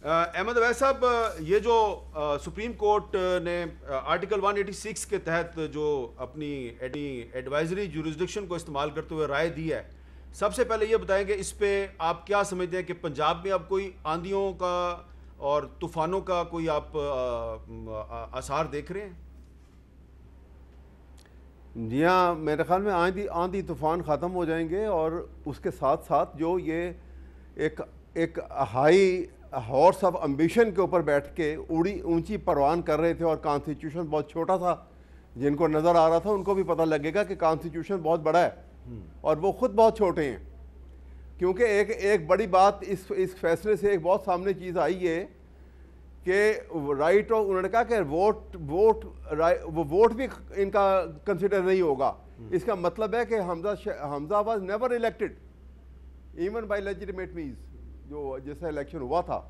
احمد اویس صاحب، یہ جو سپریم کورٹ نے آرٹیکل 186 کے تحت جو اپنی ایڈوائزری جورسڈکشن کو استعمال کرتے ہوئے رائے دی ہے، سب سے پہلے یہ بتائیں کہ اس پہ آپ کیا سمجھتے ہیں کہ پنجاب میں اب کوئی آندھیوں کا اور طوفانوں کا کوئی آپ آثار دیکھ رہے ہیں؟ جی ہاں، میرے خیال میں آندھی طوفان ختم ہو جائیں گے، اور اس کے ساتھ ساتھ جو یہ ایک ہائی ہارس آف امبیشن کے اوپر بیٹھ کے اونچی پروان کر رہے تھے، اور کانسٹیٹیوشن بہت چھوٹا تھا، جن کو نظر آ رہا تھا ان کو بھی پتہ لگے گا کہ کانسٹیٹیوشن بہت بڑا ہے اور وہ خود بہت چھوٹے ہیں. کیونکہ ایک بڑی بات اس فیصلے سے ایک بہت سامنے چیز آئی ہے کہ رائٹ آف، انہوں نے کہا کہ ووٹ بھی ان کا کنسیڈر نہیں ہوگا. اس کا مطلب ہے کہ Hamza was never elected even by legitimate means, جو جیسا الیکشن ہوا تھا.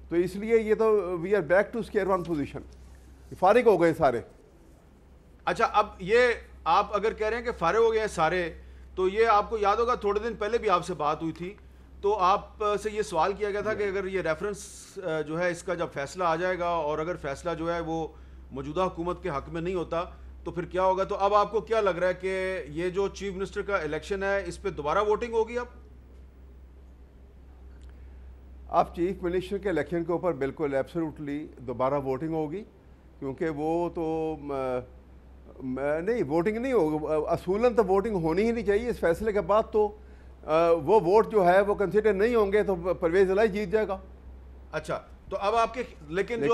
تو اس لیے یہ تو we are back to square one position, فارغ ہو گئے سارے. اچھا، اب یہ آپ اگر کہہ رہے ہیں کہ فارغ ہو گئے ہیں سارے، تو یہ آپ کو یاد ہوگا تھوڑے دن پہلے بھی آپ سے بات ہوئی تھی، تو آپ سے یہ سوال کیا گیا تھا کہ اگر یہ ریفرنس جو ہے اس کا جب فیصلہ آ جائے گا، اور اگر فیصلہ جو ہے وہ موجودہ حکومت کے حق میں نہیں ہوتا تو پھر کیا ہوگا. تو اب آپ کو کیا لگ رہا ہے کہ یہ جو چیف منسٹر کا الیکشن ہے اس پہ دوبارہ ووٹنگ ہوگی؟ اب چیف منسٹر کے الیکشن کے اوپر بالکل ایبسولوٹلی دوبارہ ووٹنگ ہوگی، کیونکہ وہ تو نہیں، ووٹنگ نہیں ہوگی اصولاً، تو ووٹنگ ہونی ہی نہیں چاہیے اس فیصلے کے بعد. تو وہ ووٹ جو ہے وہ کنسیڈر نہیں ہوں گے تو پرویز الہی جیت جائے گا. اچھا، تو اب آپ کے لیکن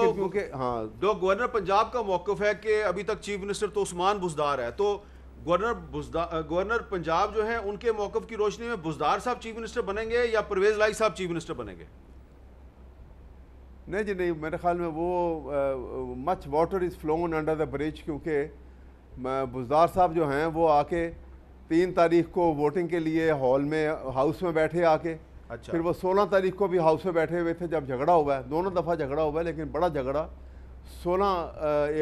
جو گورنر پنجاب کا موقف ہے کہ ابھی تک چیف منسٹر تو عثمان بزدار ہے، تو گورنر پنجاب جو ہیں ان کے موقف کی روشنی میں بزدار صاحب چیف منسٹر بنیں گے یا پرویز الہی صاحب چیف منسٹر بنیں گے؟ نہیں جی نہیں، میرے خیال میں وہ much water is فلون under the برج، کیونکہ بزدار صاحب جو ہیں وہ آ کے 3 تاریخ کو ووٹنگ کے لیے ہال میں ہاؤس میں بیٹھے آ کے. اچھا، پھر وہ 16 تاریخ کو بھی ہاؤس میں بیٹھے ہوئے تھے جب جھگڑا ہوا ہے. دونوں دفعہ جھگڑا ہوا ہے، لیکن بڑا جھگڑا 16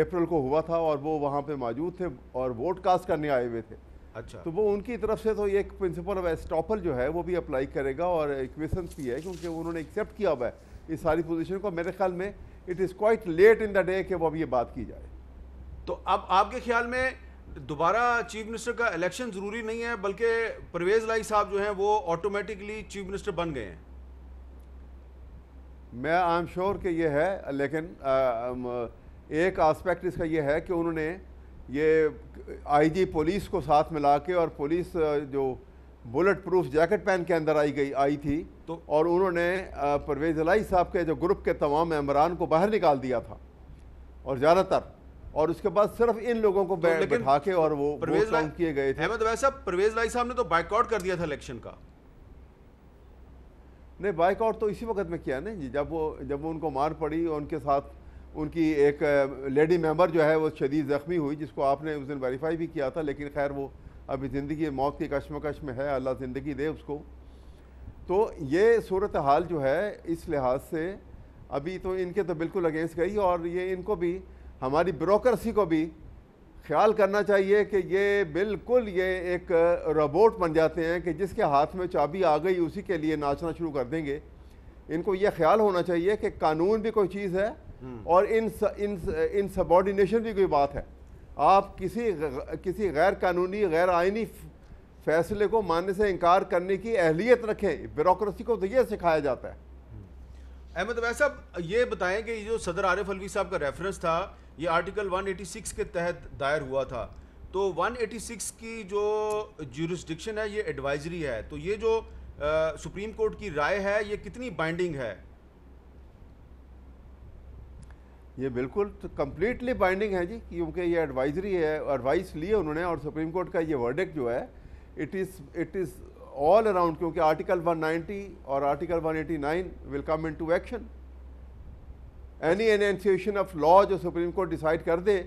اپریل کو ہوا تھا، اور وہ وہاں پہ موجود تھے اور ووٹ کاسٹ کرنے آئے ہوئے تھے. اچھا، تو وہ ان کی طرف سے تو ایک پرنسپل آف ایسٹاپل جو ہے وہ بھی اپلائی کرے گا، اور ایکویسنس بھی ہے، کیونکہ انہوں نے ایکسیپٹ کیا ہوا ہے اس ساری پوزیشن کو. میرے خیال میں it is quite late in the day کہ وہ اب یہ بات کی جائے. تو اب آپ کے خیال میں دوبارہ چیف منسٹر کا الیکشن ضروری نہیں ہے، بلکہ پرویز الہی صاحب جو ہیں وہ آٹومیٹکلی چیف منسٹر بن گئے ہیں؟ میں آئی ایم شیور کہ یہ ہے، لیکن ایک آسپیکٹ اس کا یہ ہے کہ انہوں نے یہ آئی جی پولیس کو ساتھ ملا کے، اور پولیس جو بلٹ پروف جیکٹ پہن کے اندر آئی تھی، اور انہوں نے پرویز الہی صاحب کے جو گروپ کے تمام ممبران کو باہر نکال دیا تھا، اور زیادہ تر، اور اس کے بعد صرف ان لوگوں کو بٹھا کے اور وہ ووٹ کاؤنٹ کیے گئے تھے. احمد اویس صاحب، پرویز الہی صاحب نے تو بائیک آؤٹ کر دیا تھا الیکشن کا. نہیں، بائیک آؤٹ تو اسی وقت میں کیا نا جی، جب وہ ان کو مار پڑی، ان کے ساتھ ان کی ایک لیڈی ممبر جو ہے وہ شدید زخمی ہوئی، جس کو آپ نے اس دن ویریفائی بھی کیا تھا، لیکن خیر وہ ابھی زندگی موت کی کشمکش میں ہے، اللہ زندگی دے اس کو. تو یہ صورتحال جو ہے اس لحاظ سے ابھی تو ان کے تو بالکل اگینسٹ گئی، اور یہ ان کو بھی، ہماری بیوروکریسی کو بھی خیال کرنا چاہیے کہ یہ بالکل یہ ایک روبوٹ بن جاتے ہیں کہ جس کے ہاتھ میں چابی آ گئی اسی کے لیے ناچنا شروع کر دیں گے. ان کو یہ خیال ہونا چاہیے کہ قانون بھی کوئی چیز ہے، اور ان سبارڈینیشن بھی کوئی بات ہے. آپ کسی غیر قانونی غیر آئینی فیصلے کو ماننے سے انکار کرنے کی اہلیت رکھیں. بیوروکریسی کو تو یہ سکھایا جاتا ہے. احمد اویس صاحب، یہ بتائیں کہ یہ جو صدر عارف علوی صاحب کا ریفرنس تھا، یہ آرٹیکل 186 کے تحت دائر ہوا تھا، تو 186 کی جو جورسڈکشن ہے یہ ایڈوائزری ہے، تو یہ جو سپریم کورٹ کی رائے ہے یہ کتنی بائنڈنگ ہے؟ یہ بالکل کمپلیٹلی بائنڈنگ ہے جی، کیونکہ یہ ایڈوائزری ہے، ایڈوائس لیے انہوں نے، اور سپریم کورٹ کا یہ ورڈکٹ جو ہے اٹ از all around, کیونکہ آرٹیکل 190 اور article 189 will come into action. Any enunciation of law جو سپریم کورٹ ڈیسائیڈ کر دے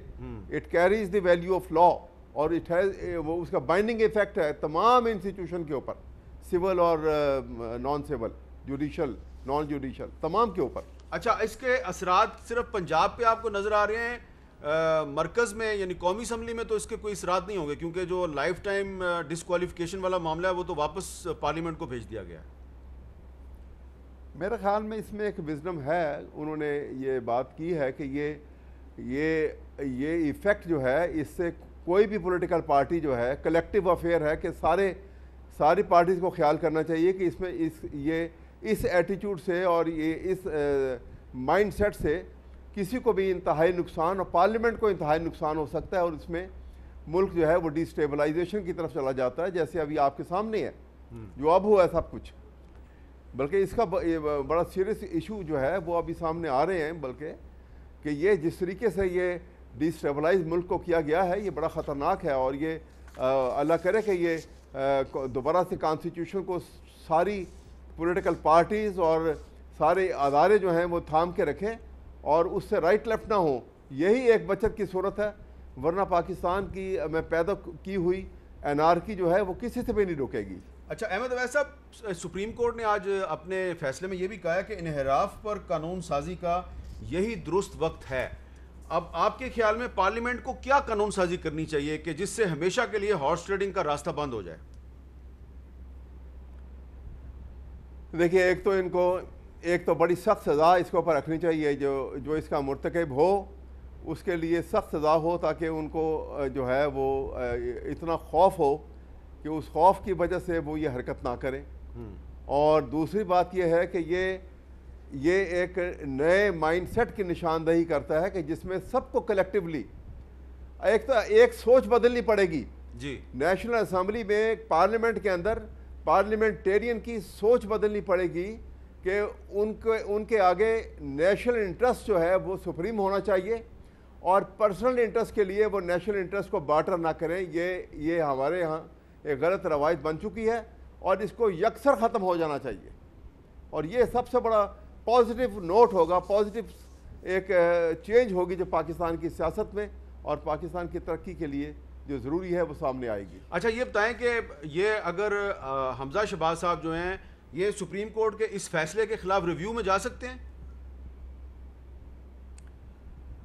it carries the value of law, اور it has وہ اس کا بائنڈنگ ایفیکٹ ہے تمام انسٹیٹیوشن کے اوپر، سول اور non civil, judicial naan judicial, تمام کے اوپر. اچھا، اس کے اثرات صرف پنجاب پہ آپ کو نظر آ رہے ہیں؟ مرکز میں یعنی قومی اسمبلی میں تو اس کے کوئی اثرات نہیں ہوں گے، کیونکہ جو لائف ٹائم ڈسکوالیفیکیشن والا معاملہ ہے وہ تو واپس پارلیمنٹ کو بھیج دیا گیا ہے. میرے خیال میں اس میں ایک وزڈم ہے، انہوں نے یہ بات کی ہے کہ یہ ایفیکٹ جو ہے اس سے کوئی بھی پولیٹیکل پارٹی جو ہے کلیکٹیو افیئر ہے کہ ساری پارٹیز کو خیال کرنا چاہیے کہ اس میں اس ایٹیٹیوڈ سے اور یہ اس مائنڈ سیٹ سے کسی کو بھی انتہائی نقصان اور پارلیمنٹ کو انتہائی نقصان ہو سکتا ہے، اور اس میں ملک جو ہے وہ ڈی اسٹیبلائزیشن کی طرف چلا جاتا ہے، جیسے ابھی آپ کے سامنے ہے جو اب ہوا ہے سب کچھ. بلکہ اس کا بڑا سیریس ایشو جو ہے وہ ابھی سامنے آ رہے ہیں، بلکہ کہ یہ جس طریقے سے یہ ڈی اسٹیبلائز ملک کو کیا گیا ہے یہ بڑا خطرناک ہے، اور یہ اللہ کرے کہ یہ دوبارہ سے کانسٹیٹیوشن کو ساری پولیٹیکل پارٹیز اور سارے ادارے جو ہیں وہ تھام کے رکھیں اور اس سے رائٹ لیفٹ نہ ہوں. یہی ایک بچت کی صورت ہے، ورنہ پاکستان کی میں پیدا کی ہوئی انارکی جو ہے وہ کسی سے بھی نہیں رکے گی. اچھا احمد اویس صاحب، سپریم کورٹ نے آج اپنے فیصلے میں یہ بھی کہا ہے کہ انحراف پر قانون سازی کا یہی درست وقت ہے. اب آپ کے خیال میں پارلیمنٹ کو کیا قانون سازی کرنی چاہیے کہ جس سے ہمیشہ کے لیے ہارس ٹریڈنگ کا راستہ بند ہو جائے؟ دیکھیے، ایک تو بڑی سخت سزا اس کے اوپر رکھنی چاہیے، جو اس کا مرتکب ہو اس کے لیے سخت سزا ہو، تاکہ ان کو جو ہے وہ اتنا خوف ہو کہ اس خوف کی وجہ سے وہ یہ حرکت نہ کریں. اور دوسری بات یہ ہے کہ یہ ایک نئے مائنڈ سیٹ کی نشاندہی کرتا ہے کہ جس میں سب کو کلیکٹیولی ایک سوچ بدلنی پڑے گی. جی، نیشنل اسمبلی میں پارلیمنٹ کے اندر پارلیمنٹیرین کی سوچ بدلنی پڑے گی کہ ان کے آگے نیشنل انٹرسٹ جو ہے وہ سپریم ہونا چاہیے، اور پرسنل انٹرسٹ کے لیے وہ نیشنل انٹرسٹ کو بارٹر نہ کریں. یہ ہمارے ہاں ایک غلط روایت بن چکی ہے اور اس کو یکسر ختم ہو جانا چاہیے. اور یہ سب سے بڑا پازیٹیو نوٹ ہوگا، پازیٹیو ایک چینج ہوگی جو پاکستان کی سیاست میں اور پاکستان کی ترقی کے لیے جو ضروری ہے وہ سامنے آئے گی. اچھا یہ بتائیں کہ یہ اگر حمزہ شہباز صاحب جو ہیں یہ سپریم کورٹ کے اس فیصلے کے خلاف ریویو میں جا سکتے ہیں؟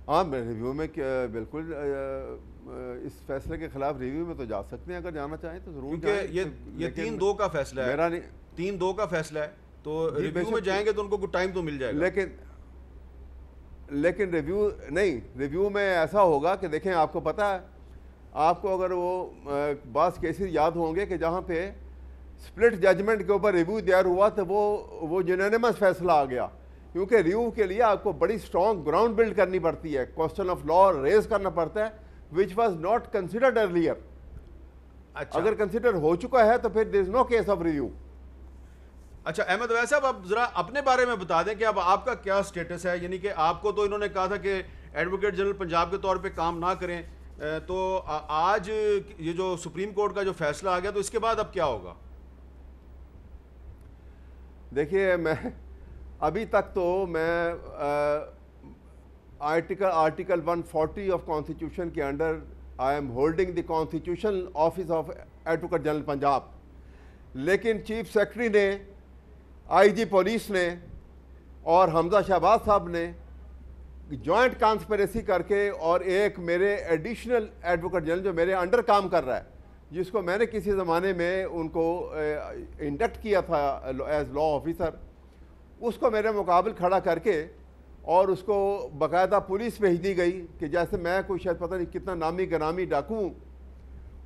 ہاں، ریویو میں بالکل اس فیصلے کے خلاف ریویو میں تو جا سکتے ہیں، اگر جانا چاہیں تو ضرور جائیں. یہ 3-2 کا فیصلہ ہے، 3-2 کا فیصلہ ہے، تو ریویو میں جائیں گے تو ان کو کچھ ٹائم تو مل جائے گا. لیکن ریویو میں ایسا ہوگا کہ دیکھیں، آپ کو پتہ ہے، آپ کو اگر وہ بعض کیسز یاد ہوں گے کہ جہاں پہ سپلٹ ججمنٹ کے اوپر ریویو دائر ہوا تو وہ یونینیمس فیصلہ آ گیا، کیونکہ ریویو کے لیے آپ کو بڑی اسٹرانگ گراؤنڈ بلڈ کرنی پڑتی ہے، کوسچن آف لا ریز کرنا پڑتا ہے which was not considered earlier. اگر کنسیڈر ہو چکا ہے تو پھر there is no case of review. اچھا احمد اویس صاحب، اب ذرا اپنے بارے میں بتا دیں کہ اب آپ کا کیا سٹیٹس ہے، یعنی کہ آپ کو تو انہوں نے کہا تھا کہ ایڈوکیٹ جنرل پنجاب کے طور پہ کام نہ کریں، تو آج یہ جو سپریم کورٹ کا جو فیصلہ آ گیا تو اس کے بعد اب کیا ہوگا؟ دیکھیے، میں ابھی تک تو میں آرٹیکل 140 آف کانسٹیٹیوشن کے under I am holding the constitutional office of advocate general Punjab, لیکن چیف سیکرٹری نے، آئی جی پولیس نے اور حمزہ شہباز صاحب نے جوائنٹ کانسپریسی کر کے اور ایک میرے ایڈیشنل ایڈوکیٹ جنرل جو میرے انڈر کام کر رہا ہے، جس کو میں نے کسی زمانے میں ان کو انڈکٹ کیا تھا ایز لا آفیسر، اس کو میرے مقابل کھڑا کر کے اور اس کو باقاعدہ پولیس بھیج دی گئی کہ جیسے میں کوئی شاید پتہ نہیں کتنا نامی گرامی ڈاکو ہوں،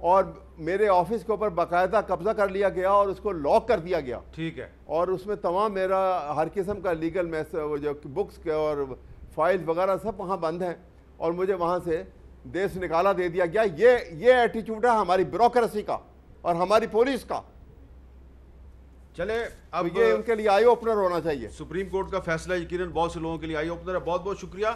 اور میرے آفس کے اوپر باقاعدہ قبضہ کر لیا گیا اور اس کو لاک کر دیا گیا. ٹھیک ہے. اور اس میں تمام میرا ہر قسم کا لیگل جو بکس کے اور فائل وغیرہ سب وہاں بند ہیں، اور مجھے وہاں سے دیس نکالا دے دیا گیا. یہ ایٹیٹیوڈ ہے ہماری بیوروکریسی کا اور ہماری پولیس کا. چلے اب یہ ان کے لیے آئی اوپنر ہونا چاہیے. سپریم کورٹ کا فیصلہ یقیناً بہت سے لوگوں کے لیے آئی اوپنر ہے. بہت بہت شکریہ.